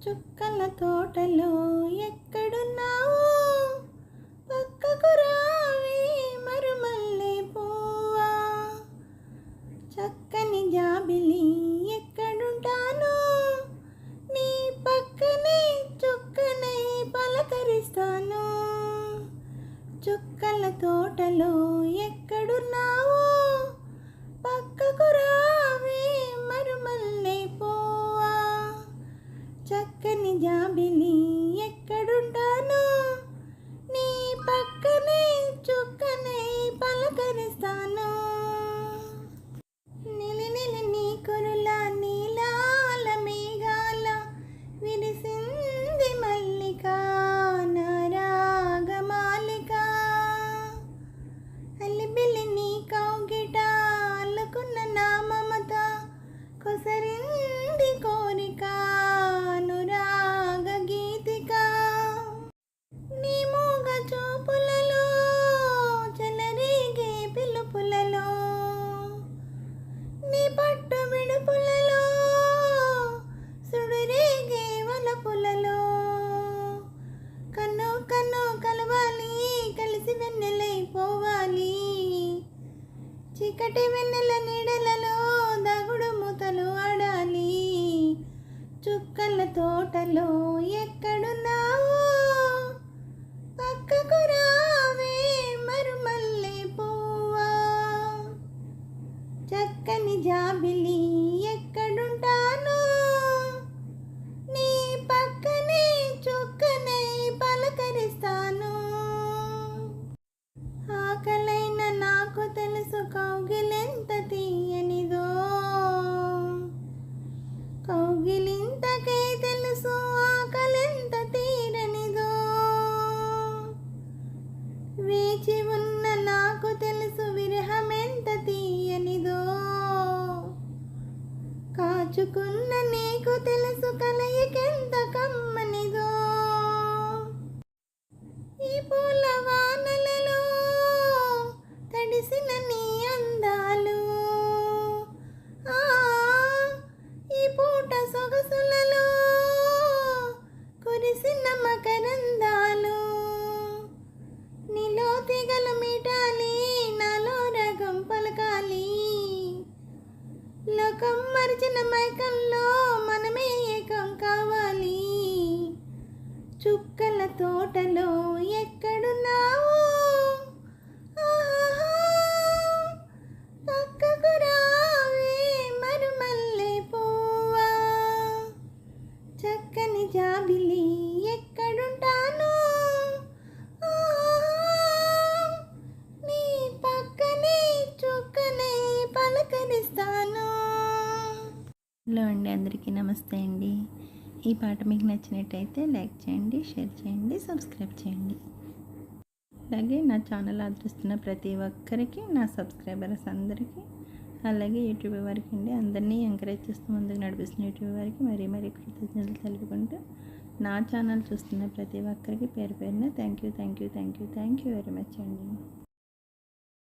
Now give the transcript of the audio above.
చుక్కల తోటలో ఎక్కడున్నావు, పక్కకు రావే మరుమల్లె పువ్వా. చక్కని జాబిలి ఎక్కడుంటాను, నీ పక్కనే చుక్కనై పలకరిస్తాను. చుక్కల తోటలో ఎక్కడున్నావు, పక్కకు రావే మరుమల్లె పువ్వా. చక్కని జాబిలి ఎక్కడుంటాను, నీ పక్కనే చుక్కనై పలకరిస్తాను. నిలి నిలి నీ కురుల నీలాల మేఘాల విరిసింది మల్లిక నా రాగమాలిక. అల్లిబిల్లి నీ కౌగిట అల్లుకున్న నా మమత కొసరింది కోరిక అనురాగ గీతిక. నీ మూగ చూపులలో చెలరేగే పిలుపులలో, నీ పట్టు విడుపులలో సుడురేగే వలపులలో. కన్ను కన్ను కలవాలి, కలిసి వెన్నెలైపోవాలి. చీకటి వెన్నెల నీడలలో దాగుడు మూతలు ఆడాలి. చుక్కల తోటలో ఎక్కడున్నావు, పక్కకు రావే మరుమల్లె పువ్వా. చక్కని జాబిలి ఎక్కడుంటాను, నీ పక్కనే చుక్కనై పలకరిస్తాను. ఆకలైన నాకు తెలుసు కౌగిలెంత తీయనిదో, కౌగిలింతకై తెలుసు ఆకలెంత తీరనిదో. వేచి ఉన్న నాకు తెలుసు విరహమెంత తీయనిదో, కాచుకున్న నీకు తెలుసు కలయికెంత కమ్మనిదో. ఈ పూల వానలలో తడిసిన నీ అందాలు, ఈ పూట సొగసులలో కురిసిన మకరందాలు. నీలో తీగలు మీటాలి, నాలో రాగం పలకాలి. లోకం మరిచిన మైకంలో మనమే ఏకం కావాలి. చుక్కల తోటలో ఎక్కడున్నావు, పక్కకు రావే మరుమల్లె పువ్వా. చక్కని జాబిలి ఎక్కడుంటాను, నీ పక్కనే చుక్కనై పలకరిస్తాను. హలో అండి, అందరికీ నమస్తే అండి. ఈ పాట మీకు నచ్చినట్టయితే లైక్ చేయండి, షేర్ చేయండి, సబ్స్క్రైబ్ చేయండి. అలాగే నా ఛానల్ ఆదరిస్తున్న ప్రతి ఒక్కరికి, నా సబ్స్క్రైబర్స్ అందరికీ, అలాగే యూట్యూబ్ వారికి అండి, అందరినీ ఎంకరేజ్ చేస్తూ ముందుకు నడిపిస్తున్న యూట్యూబ్ వారికి మరీ కృతజ్ఞతలు తెలుపుకుంటూ, నా ఛానల్ చూస్తున్న ప్రతి ఒక్కరికి పేరు పేరున థ్యాంక్ యూ వెరీ మచ్ అండి.